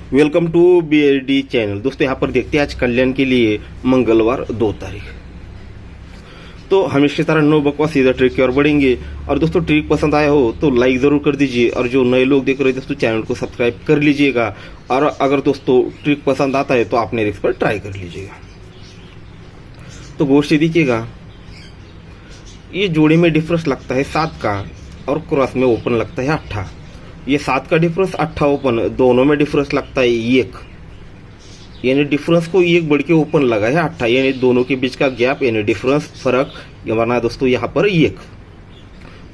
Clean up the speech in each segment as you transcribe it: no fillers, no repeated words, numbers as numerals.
Welcome to BLD channel. दोस्तों यहाँ पर देखते हैं आज कल्याण के लिए मंगलवार 2 तारीख। तो हमेशा तरह नो बकवास सीधा ट्रिक की ओर बढ़ेंगे। और दोस्तों ट्रिक पसंद आया हो तो लाइक ज़रूर कर दीजिए, और जो नए लोग देख रहे हैं दोस्तों चैनल को सब्सक्राइब कर लीजिएगा। और अगर दोस्तों ट्रिक पसंद आता है तो आपने रिक्स पर ट्राई कर लीजिएगा। तो गौर से देखिएगा, ये जोड़ी में डिफरेंस लगता है 7 का और क्रॉस में ओपन लगता है 8। ये 7 का डिफरेंस 8 ओपन, दोनों में डिफरेंस लगता है 1, यानी डिफरेंस को 1 बढ़ के ओपन लगा है 8, यानी दोनों के बीच का गैप यानी डिफरेंस फर्क बना दोस्तों यहाँ पर 1।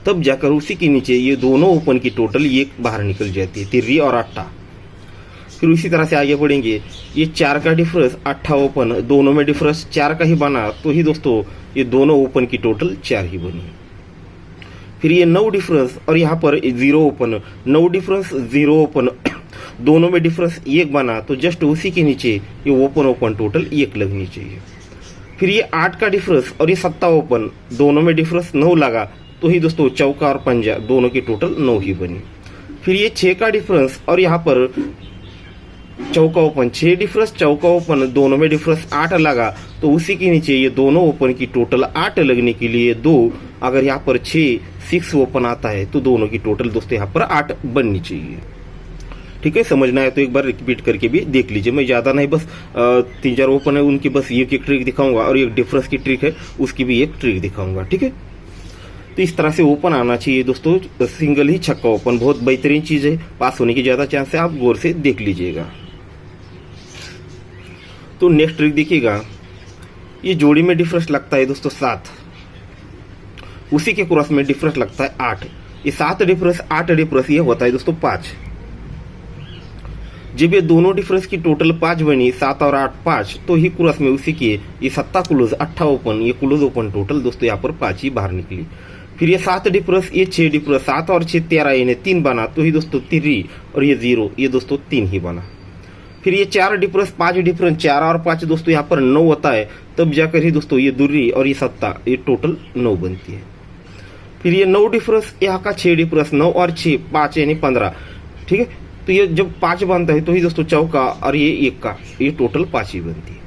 तब जाकर उसी के नीचे ये दोनों ओपन की टोटल 1 बाहर निकल जाती है, 3 और 8। फिर उसी तरह से आगे बढ़ेंगे। ये 4 का डिफरेंस 8 ओपन, दोनों में डिफरेंस 4 का ही बना, तो ही दोस्तों ये दोनों ओपन की टोटल 4 ही बनी। फिर ये 9 डिफरेंस और यहाँ पर 0 ओपन, 9 डिफरेंस 0 ओपन, दोनों में डिफरेंस 1 बना, तो जस्ट उसी के नीचे ये ओपन टोटल 1 लगनी चाहिए। फिर ये 8 का डिफरेंस और ये 7 ओपन, दोनों में डिफरेंस 9 लगा, तो ही दोस्तों चौका और पंजा दोनों की टोटल 9 ही बनी। फिर ये 6 का डिफरेंस और यहाँ पर चौका ओपन, 6 डिफरेंस चौका ओपन, दोनों में डिफरेंस 8 लगा, तो उसी के नीचे ये दोनों ओपन की टोटल 8 लगने के लिए 2, अगर यहाँ पर 6 ओपन आता है तो दोनों की टोटल दोस्तों यहाँ पर 8 बननी चाहिए। ठीक है, समझना है तो एक बार रिपीट करके भी देख लीजिए। मैं ज़्यादा नहीं, बस 3-4 ओपन है उनकी बस एक ट्रिक दिखाऊंगा, और एक डिफरेंस की ट्रिक है उसकी भी एक ट्रिक दिखाऊंगा। ठीक है, तो इस तरह से ओपन आना चाहिए दोस्तों। सिंगल ही छक्का ओपन बहुत बेहतरीन चीज़ है, पास होने की ज़्यादा चांस है, आप गौर से देख लीजिएगा। तो नेक्स्ट ट्रिक देखिएगा, ये जोड़ी में डिफरेंस लगता है दोस्तों 7, उसी के क्रॉस में डिफरेंस लगता है 8। ये 7 डिफरेंस 8 डिफरेंस ये होता है दोस्तों 5। जब ये दोनों डिफरेंस की टोटल 5 बनी, 7 और 8 5, तो ही क्रॉस में उसी की ये 7 क्लोज 8 ओपन, ये क्लोज ओपन टोटल दोस्तों यहाँ पर 5 ही बाहर निकली। फिर ये 7 डिफरेंस ये 6 डिफरेंस, 7 और 6 13, यानी 3 बना, तो ही दोस्तों 3 और ये 0, ये दोस्तों 3 ही बना। फिर ये 4 डिफरेंस 5 डिफरेंस, 4 और 5 दोस्तों यहाँ पर 9 होता है, तब जाकर ही दोस्तों ये दूरी और ये 7 ये टोटल 9 बनती है। फिर ये 9 डिफरेंस यहाँ का 6 डिफरेंस, 9 और 6 5 यानी 15। ठीक है, तो ये जब 5 बनता है तो ही दोस्तों चौका और ये 1 का ये टोटल 5 ही बनती है।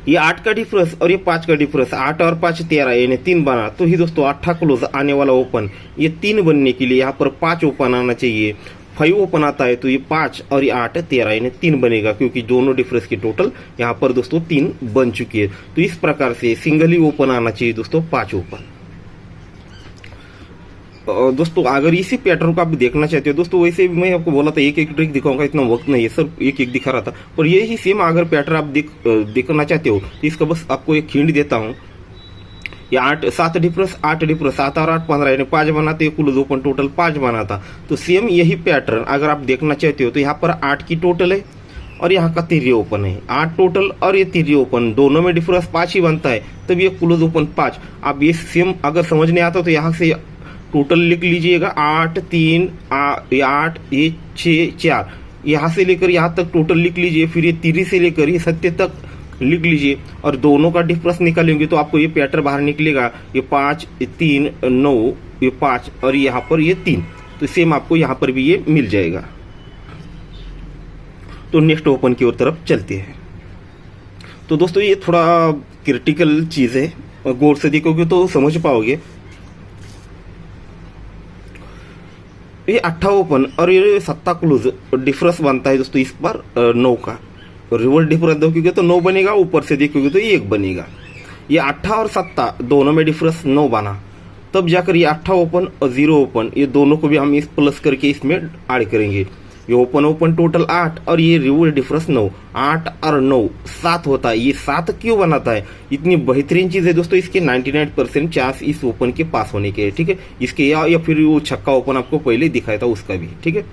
ये 8 का डिफरेंस और ये 5 का डिफरेंस, 8 और 5 13 यानी 3 बना, तो ही दोस्तों 8 क्लोज आने वाला ओपन, ये 3 बनने के लिए यहाँ पर 5 ओपन आना चाहिए। 5 ओपन आता है तो ये 5 और ये 8 13 यानी 3 बनेगा, क्योंकि दोनों डिफरेंस की टोटल यहाँ पर दोस्तों 3 बन चुकी है। तो इस प्रकार से सिंगल ही ओपन आना चाहिए दोस्तों 5 ओपन। दोस्तों अगर इसी पैटर्न को आप देखना चाहते हो दोस्तों, वैसे भी मैं आपको बोला था एक ट्रिक दिखाऊंगा, इतना वक्त नहीं है सर, एक दिखा रहा था, पर ये ही सेम अगर पैटर्न आप देखना चाहते हो तो इसका बस आपको एक हिंट देता हूँ। ये 7 डिफरेंस 8 डिफरेंस, 7 और 8 15 यानी 5 बनाते, क्लोज ओपन टोटल 5 बना था। तो सेम यही पैटर्न अगर आप देखना चाहते हो तो यहाँ पर 8 की टोटल है और यहाँ का 3 ओपन है, 8 टोटल और ये 3 ओपन, दोनों में डिफरेंस 5 ही बनता है, तब ये क्लोज ओपन 5। आप ये सेम अगर समझ नहीं आता तो यहाँ से टोटल लिख लीजिएगा, 8 3 8 ये 6 4, यहाँ से लेकर यहाँ तक टोटल लिख लीजिए। फिर ये 3 से लेकर ये 7 तक लिख लीजिए, और दोनों का डिफरेंस निकालेंगे तो आपको ये पैटर्न बाहर निकलेगा। ये 5 3 9 ये 5 और यहाँ पर ये 3, तो सेम आपको यहाँ पर भी ये मिल जाएगा। तो नेक्स्ट ओपन की ओर तरफ चलते हैं। तो दोस्तों ये थोड़ा क्रिटिकल चीज़ है, गौर से देखोगे तो समझ पाओगे। ये 8 ओपन और ये 7 क्लोज डिफरेंस बनता है दोस्तों इस बार 9 का। रिवर्स डिफरेंस देखोगे तो 9 बनेगा, ऊपर से देखोगे तो 1 बनेगा। ये 8 और 7 दोनों में डिफरेंस 9 बना, तब जाकर ये 8 ओपन और 0 ओपन, ये दोनों को भी हम इस प्लस करके इसमें ऐड करेंगे। ये ओपन टोटल 8 और ये रिवर्स डिफरेंस 9, 8 और 9 7 होता है। ये 7 क्यों बनाता है? इतनी बेहतरीन चीज़ है दोस्तों, इसके 99% चांस इस ओपन के पास होने के, ठीक है, इसके या फिर वो छक्का ओपन आपको पहले दिखाया था उसका भी। ठीक है,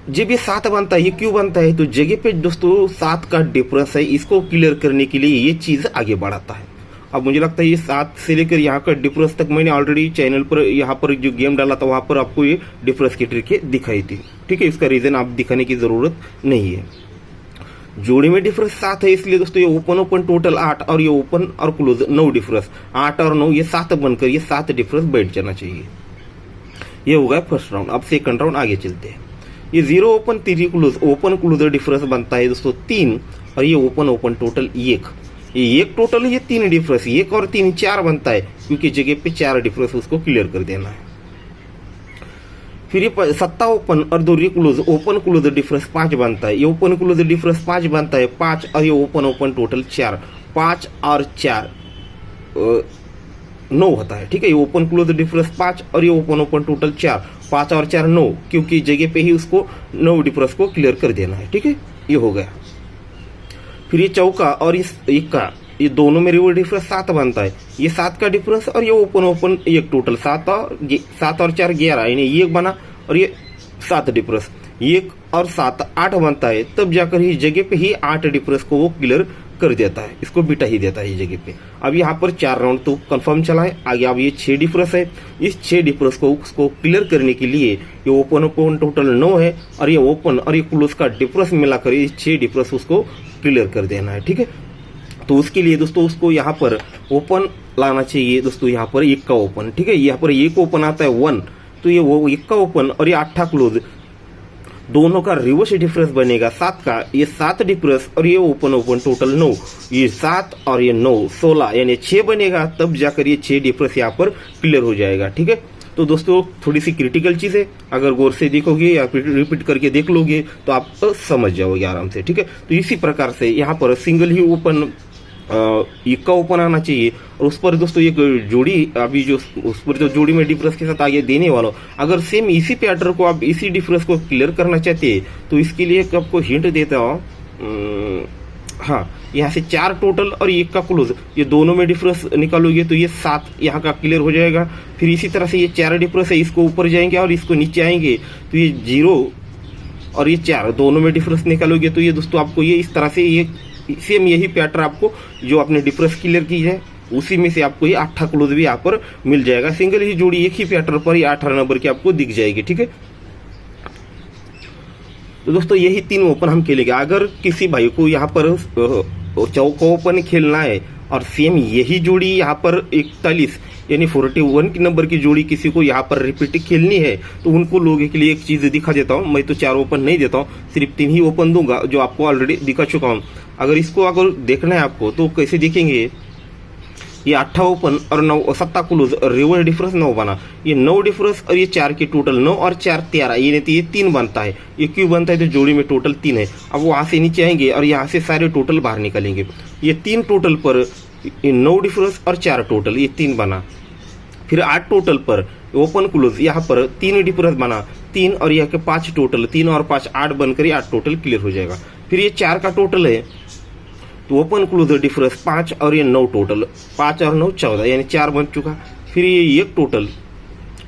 जब ये 7 बनता है, ये क्यों बनता है? तो जगह पे दोस्तों 7 का डिफरेंस है, इसको क्लियर करने के लिए ये चीज़ आगे बढ़ाता है। अब मुझे लगता है ये 7 से लेकर यहाँ का डिफरेंस तक मैंने ऑलरेडी चैनल पर यहाँ पर जो गेम डाला था वहाँ पर आपको ये डिफरेंस की ट्रिक दिखाई थी। ठीक है, इसका रीज़न आप दिखाने की ज़रूरत नहीं है। जोड़ी में डिफरेंस 7 है, इसलिए दोस्तों ये ओपन टोटल 8 और ये ओपन और क्लोज 9 डिफरेंस, 8 और 9 ये 7 बनकर ये 7 डिफरेंस बैठ जाना चाहिए। ये होगा फर्स्ट राउंड। अब सेकंड राउंड आगे चलते हैं। ये 0 open 3 close, open close difference बनता है दोस्तों 3 और ये ओपन ओपन टोटल 1। ये 1 टोटल, ये 3 डिफरेंस, 1 और 3 4 बनता है, क्योंकि जगह पे 4 डिफरेंस उसको क्लियर कर देना है। फिर ये 7 ओपन और 2 क्लोज, ओपन क्लोज डिफरेंस 5 बनता है, ये ओपन क्लोज डिफरेंस 5 बनता है 5 और ये ओपन ओपन टोटल 4, 5 और 4 9 होता है। ठीक है, ये ओपन क्लोज डिफरेंस 5 और ये ओपन ओपन टोटल 4, 5 और 4 9, क्योंकि जगह पे ही उसको 9 डिफरेंस को क्लियर कर देना है। ठीक है, ये हो गया। फिर ये चौका और इस एक का, ये दोनों में रिवर्स डिफरेंस 7 बनता है, ये 7 का डिफरेंस और ये ओपन ओपन एक टोटल 7 और 4 11, यानी 1 बना और ये 7 डिफरेंस, 1 और 7 8 बनता है। तब जाकर ही जगह पे ही 8 डिफरेंस को वो क्लियर कर देता है, इसको बिटा ही देता है ये जगह पे। अब यहाँ पर 4 राउंड तो कंफर्म चला है। आगे अब ये 6 डिफरेंस है, इस 6 डिफरेंस को उसको क्लियर करने के लिए ये ओपन ओपन टोटल 9 है और ये ओपन और ये क्लोज का डिफरेंस मिलाकर ये 6 डिफरेंस उसको क्लियर कर देना है। ठीक है, तो उसके लिए दोस्तों उसको यहाँ पर ओपन लाना चाहिए दोस्तों, यहाँ पर 1 का ओपन। ठीक है, यहाँ पर 1 ओपन आता है 1, तो ये वो 1 का ओपन और ये 8 क्लोज, दोनों का रिवर्स डिफरेंस बनेगा 7 का, ये 7 डिफरेंस और ये ओपन ओपन टोटल 9, ये 7 और ये 9 16, यानी 6 बनेगा। तब जाकर ये 6 डिफरेंस यहाँ पर क्लियर हो जाएगा। ठीक है, तो दोस्तों थोड़ी सी क्रिटिकल चीज है, अगर गौर से देखोगे या रिपीट करके देख लोगे तो आप समझ जाओगे आराम से। ठीक है, तो इसी प्रकार से यहाँ पर सिंगल ही ओपन 1 का ओपन आना चाहिए और उस पर दोस्तों एक जोड़ी, अभी जो उस पर जो जोड़ी में डिफरेंस के साथ आगे देने वाला हूं, अगर सेम इसी पैटर्न को आप इसी डिफरेंस को क्लियर करना चाहते हैं तो इसके लिए आपको हिंट देता हूं। हाँ, यहाँ से 4 टोटल और 1 का क्लोज, ये दोनों में डिफरेंस निकालोगे तो ये 7 यहाँ का क्लियर हो जाएगा। फिर इसी तरह से ये 4 डिफरेंस है, इसको ऊपर जाएंगे और इसको नीचे आएंगे तो ये 0 और ये 4 दोनों में डिफरेंस निकालोगे तो ये दोस्तों आपको ये इस तरह से ये सेम यही पैटर्न आपको जो आपने डिफरेंस क्लियर की है उसी में से आपको ये 8 क्लोज भी यहाँ पर मिल जाएगा। सिंगल ही जोड़ी एक ही पैटर्न पर ये 18 नंबर की आपको दिख जाएगी। ठीक है, तो दोस्तों यही 3 ओपन हम खेलेंगे। अगर किसी भाई को यहाँ पर चौका ओपन खेलना है और सेम यही जोड़ी यहाँ पर 41 यानी 41 की नंबर की जोड़ी किसी को यहाँ पर रिपीट खेलनी है तो उनको लोगों के लिए एक चीज दिखा देता हूँ। मैं तो 4 ओपन नहीं देता हूँ, सिर्फ 3 ही ओपन दूंगा जो आपको ऑलरेडी दिखा चुका हूँ। अगर इसको अगर देखना है आपको तो कैसे देखेंगे, ये 8 ओपन और 9 7 क्लोज, रिवर्स डिफरेंस 9 बना, ये 9 डिफरेंस और ये 4 की टोटल 9 और 4 13, ये नहीं तो ये 3 बनता है। ये क्यों बनता है तो जोड़ी में टोटल 3 है। अब वहां से नीचे आएंगे और यहाँ से सारे टोटल बाहर निकलेंगे। ये 3 टोटल पर 9 डिफरेंस और 4 टोटल, ये 3 बना। फिर 8 टोटल पर ओपन क्लोज, यहाँ पर 3 डिफरेंस बना 3 और यहाँ के 5 टोटल, 3 और 5 8 बनकर 8 टोटल क्लियर हो जाएगा। फिर ये 4 का टोटल है तो ओपन क्लोज डिफरेंस 5 और ये 9 टोटल, 5 और 9 14, यानी 4 बन चुका। फिर ये 1 टोटल,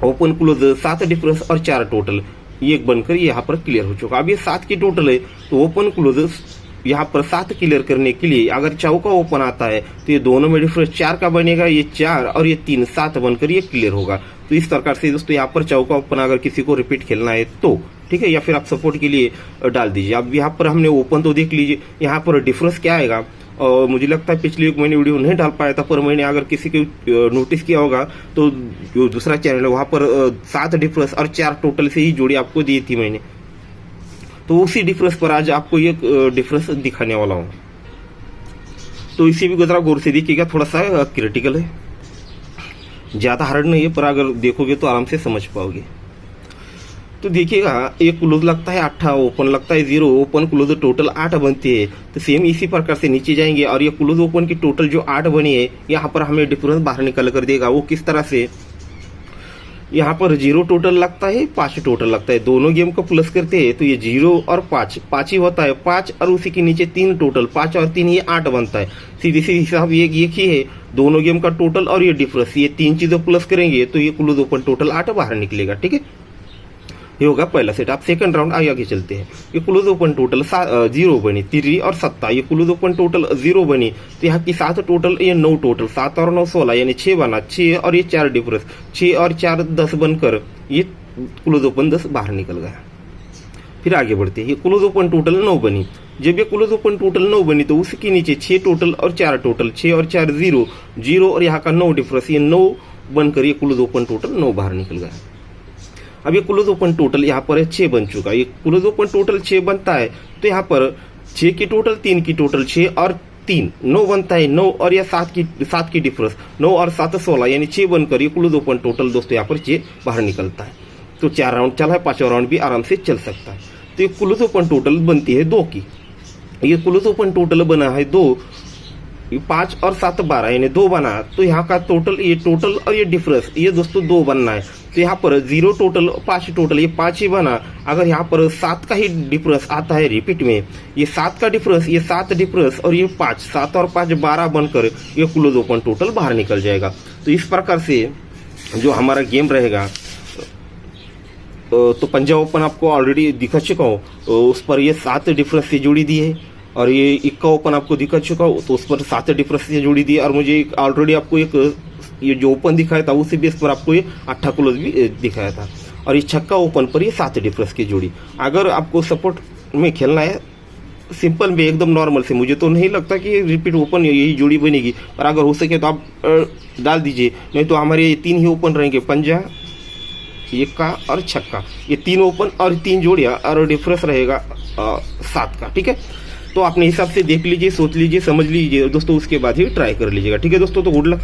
ओपन क्लोज 7 डिफरेंस और 4 टोटल, 1 बनकर यहाँ पर क्लियर हो चुका। अब ये 7 की टोटल है तो ओपन क्लोज यहाँ पर 7 क्लियर करने के लिए अगर चौका ओपन आता है तो ये दोनों में डिफरेंस 4 का बनेगा, ये 4 और ये 3 7 बनकर ये क्लियर होगा। तो इस प्रकार से दोस्तों यहाँ पर चौका ओपन अगर किसी को रिपीट खेलना है तो ठीक है, या फिर आप सपोर्ट के लिए डाल दीजिए। अब यहाँ पर हमने ओपन तो देख लीजिए, यहाँ पर डिफरेंस क्या आएगा। और मुझे लगता है पिछली एक मैंने वीडियो नहीं डाल पाया था, पर मैंने अगर किसी को नोटिस किया होगा तो जो दूसरा चैनल है वहाँ पर 7 डिफरेंस और 4 टोटल से ही जोड़ी आपको दी थी मैंने, तो उसी डिफरेंस पर आज आपको ये डिफरेंस दिखाने वाला हूँ। तो इसे भी जरा गौर से देखिएगा, थोड़ा सा क्रिटिकल है, ज्यादा हार्ड नहीं है, पर अगर देखोगे तो आराम से समझ पाओगे। तो देखिएगा, एक क्लोज लगता है 8, ओपन लगता है 0, ओपन क्लोज टोटल 8 बनती है। तो सेम इसी प्रकार से नीचे जाएंगे और ये क्लोज ओपन की टोटल जो 8 बनी है यहाँ पर हमें डिफरेंस बाहर निकल कर देगा। वो किस तरह से, यहाँ पर 0 टोटल लगता है, 5 टोटल लगता है, दोनों गेम को प्लस करते हैं तो ये 0 और 5 ही होता है, 5 और उसी के नीचे 3 टोटल, 5 और 3 ये 8 बनता है। सीधे सीधे हिसाब ये एक ही है, दोनों गेम का टोटल और ये डिफरेंस, ये 3 चीजें प्लस करेंगे तो ये क्लोज ओपन टोटल 8 बाहर निकलेगा। ठीक है, ये होगा पहला सेट। आप सेकंड राउंड आगे चलते हैं। ये क्लोज ओपन टोटल 0 बनी, 3 और 7, ये क्लोज ओपन टोटल 0 बनी तो यहाँ की 7 टोटल, ये 9 टोटल, 7 और 9 16, यानी 6 बना, 6 और ये 4 डिफरेंस, 6 और 4 10 बनकर ये क्लोज ओपन 10 बाहर निकल गया। फिर आगे बढ़ते हैं, ये क्लोज ओपन टोटल 9 बनी। जब ये क्लोज ओपन टोटल 9 बनी तो उसके नीचे 6 टोटल और 4 टोटल, 6 और 4 0 और यहाँ का 9 डिफरेंस, ये 9 बनकर ये क्लोज ओपन टोटल 9 बाहर निकल गया। अब ये क्लोज ओपन टोटल यहाँ पर है 6 बन चुका है। ये क्लोज ओपन टोटल 6 बनता है तो यहाँ पर 6 की टोटल, 3 की टोटल 6 और 3 9 बनता है। 9 और या 7 की डिफरेंस, 9 और 7 16, यानी 6 बनकर ये क्लोज ओपन टोटल दोस्तों यहाँ पर 6 बाहर निकलता है। तो 4 राउंड चला है, 5वां राउंड भी आराम से चल सकता है। तो ये क्लोज ओपन टोटल बनती है 2 की। ये क्लोज ओपन टोटल बना है 2, 5 और 7 12, यानी 2 बना। तो यहाँ का टोटल, ये टोटल और ये डिफरेंस, ये दोस्तों 2 बनना है। तो यहाँ पर 0 टोटल 5 टोटल, ये 5 ही बना। अगर यहाँ पर 7 का ही डिफरेंस आता है रिपीट में, ये 7 का डिफरेंस, ये 7 डिफरेंस और ये 5, 7 और 5 12 बनकर ये क्लोज ओपन टोटल बाहर निकल जाएगा। तो इस प्रकार से जो हमारा गेम रहेगा, तो पंजाब ओपन आपको ऑलरेडी दिखा चुका हूँ, उस पर ये 7 डिफरेंस से जोड़ी दी है। और ये इक्का ओपन आपको दिखा चुका हूँ, तो उस पर 7 डिफरेंस से जोड़ी दी है। और मुझे ऑलरेडी आपको एक ये जो ओपन दिखाया था उसी बेस पर आपको ये 8 क्लोज भी दिखाया था। और ये छक्का ओपन पर ये 7 डिफरेंस की जोड़ी। अगर आपको सपोर्ट में खेलना है सिंपल में, एकदम नॉर्मल से, मुझे तो नहीं लगता कि रिपीट ओपन यही जोड़ी बनेगी, पर अगर हो सके तो आप डाल दीजिए। नहीं तो हमारे 3 ही ओपन रहेंगे, पंजा, इक्का और छक्का, ये 3 ओपन और 3 जोड़ियाँ, और डिफरेंस रहेगा 7 का। ठीक है, तो अपने हिसाब से देख लीजिए, सोच लीजिए, समझ लीजिए दोस्तों, उसके बाद ही ट्राई कर लीजिएगा। ठीक है दोस्तों, तो गुड लक।